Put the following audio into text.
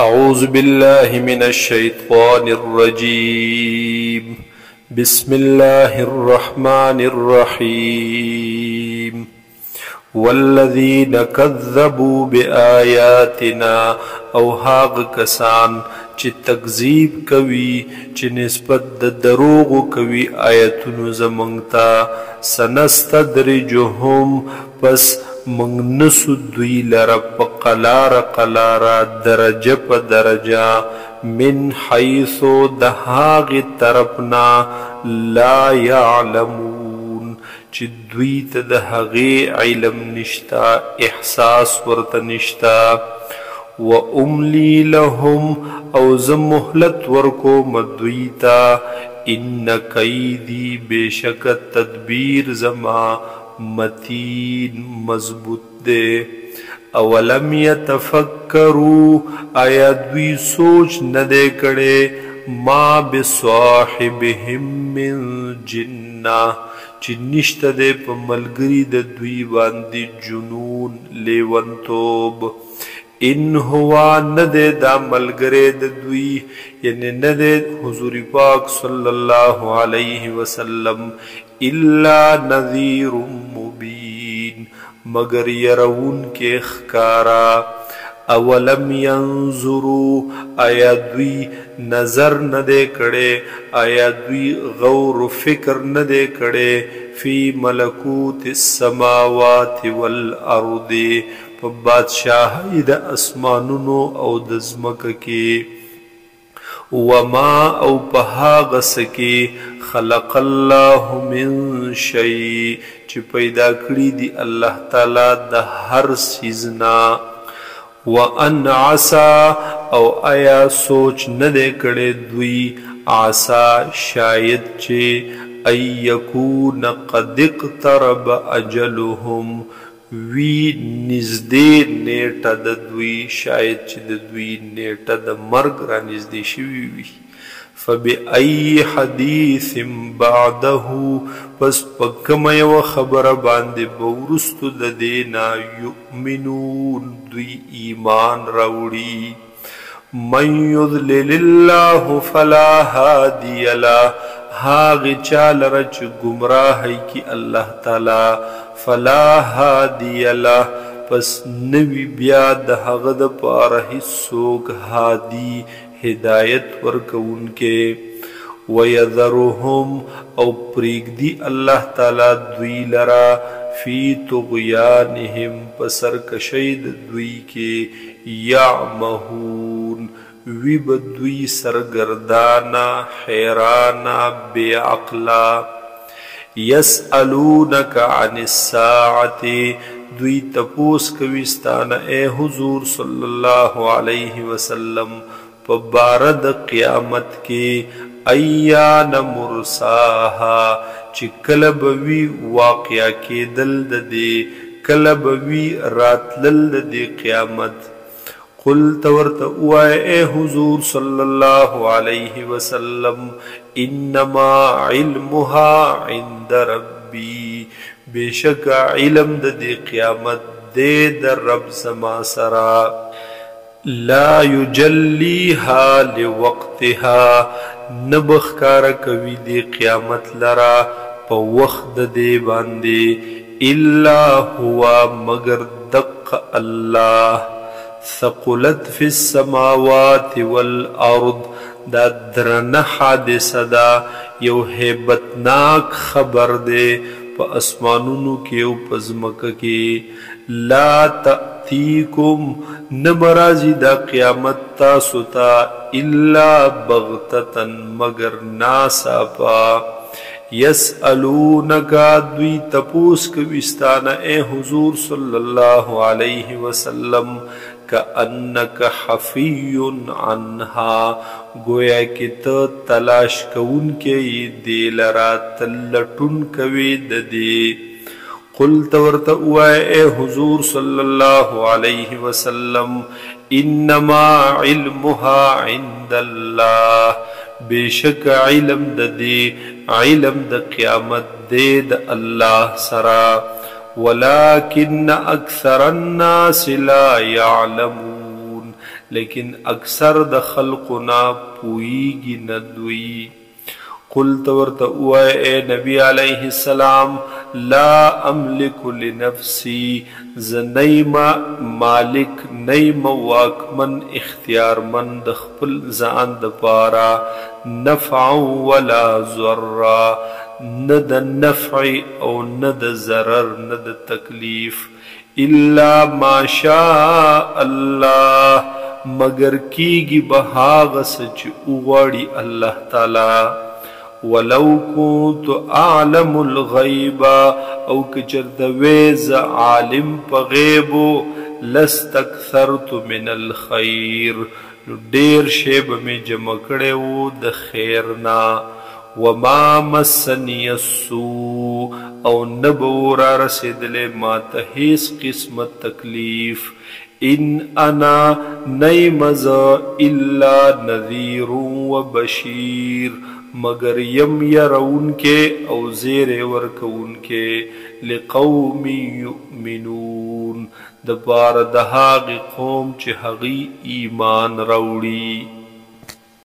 أعوذ بالله من الشيطان الرجيم. بسم الله الرحمن الرحيم. والذين كذبوا بآياتنا او هاغ کسان چې تکذیب کوي چې نسبت د دروغ کوي آیتونو زمونږ ته سنستدرجهم پس منگ نسو دوی لرا پا قلارا درجه پا درجه من حیثو دهاغ طرفنا لا یعلمون چی دوی تا دهاغی علم نشتا احساس ورط نشتا و املی لهم او زمحلت ورکو مدویتا ان کیدی بیشک تدبیر زما متین مضبوط دے. اولم یتفکروا آیا دوی سوچ ندے کڑے ما بصاحبهم من جنہ چی نشت دے پا ملگری دا دوی باندی جنون لیونتوب ان ہوا ندے دا ملگرے دا دوی یعنی ندے حضور پاک صلی اللہ علیہ وسلم الا نذیر مبین مگر یرون کے اخکارا. اولم ینظروا آیا دوی نظر ندے کڑے آیا دوی غور و فکر ندے کڑے فی ملکوت السماوات والارض پا بادشاہی دا اسمانونو او دزمک کی وما او پہاغ سکی خلق اللہ من شیء چی پیدا کری دی اللہ تعالی دا ہر سیزنا وان عسا او آیا سوچ ندے کڑے دوی عسا شاید چی ای یکون قد اقترب اجلهم وی نزدے نیٹا دا دوی شاید چی دا دوی نیٹا دا مرگ را نزدے شوی وی فبأي حديث بعده پس پکم یو خبر باندې بورستو د دینا یؤمنون دوی ایمان راوړي. من یضلل الله فلا هادی له هاغ چال رچ گمراهی کی اللہ تعالی فلا هادی له پس نوی بیا د هغه د پاره هیڅوک هادی ہدایت ورکون کے. وَيَذَرُهُمْ او پریگدی اللہ تعالی دوی لرا فی طغیانہم پسر کشید دوی کے یعمہون وی بدوی سرگردانا حیرانا بے عقلا. یسألونک عن الساعت دوی تپوس کوستانا اے حضور صلی اللہ علیہ وسلم پبارد قیامت کے ایان مرساہا چی کلبوی واقعہ کے دلد دے کلبوی رات للد دے قیامت. قل تورت اوائے اے حضور صلی اللہ علیہ وسلم انما علمها عند ربی بے شک علم دے قیامت دے در رب زما سرا لا یجلیها لوقتها نبخکار کوي دی قیامت لرا پا وقت دے باندے الا ہوا مگر دق اللہ. ثقلت فی السماوات والارض دا درن حادث دا یو حیبتناک خبر دے پا اسمانونو کی او پزمک کی. لا تأتیکم نمرازی دا قیامت تاسو تا الا بغتتن مگر ناساپا. یسألونکا دوی تپوس کوستانا اے حضور صلی اللہ علیہ وسلم کأنک حفی عنہا گویا کہ تا تلاش کون کے دیلرا تلٹن کوی ددے. قل تورت اوائے اے حضور صلی اللہ علیہ وسلم انما علمها عند اللہ بے شک علم دے علم د قیامت دے د اللہ سرا. ولكن اکثر الناس لا يعلمون لیکن اکثر د خلقنا پویږي نه دوی. قلت ورته ووایه اے نبی علیه السلام لا املک لنفسی زه نیمه مالک نیمه واکمن اختیارمن د خپل ځان دپاره نفعا ولا ضرا نه د نفع او نه د ضرر نه د تکلیف الا ما شاء الله مگر کیږي به هغه څه چې وغواړي الله تعالی. ولو كنت اعلم الغیب او که چرته وی زه عالم په غیبو لاستکثرت من الخیر نو ډیر شی به مې جمع کړی و د خیر نه. وما مسنی السوء او نه به و را رسېدلی ما ته هیڅ قسمه تکلیف. ان انا نیم زه الا نذیر و بشیر مگر یم یرون کے او زیر ورکون کے لقوم یؤمنون د پاره د هغې قوم چې هغوی ایمان راوړي.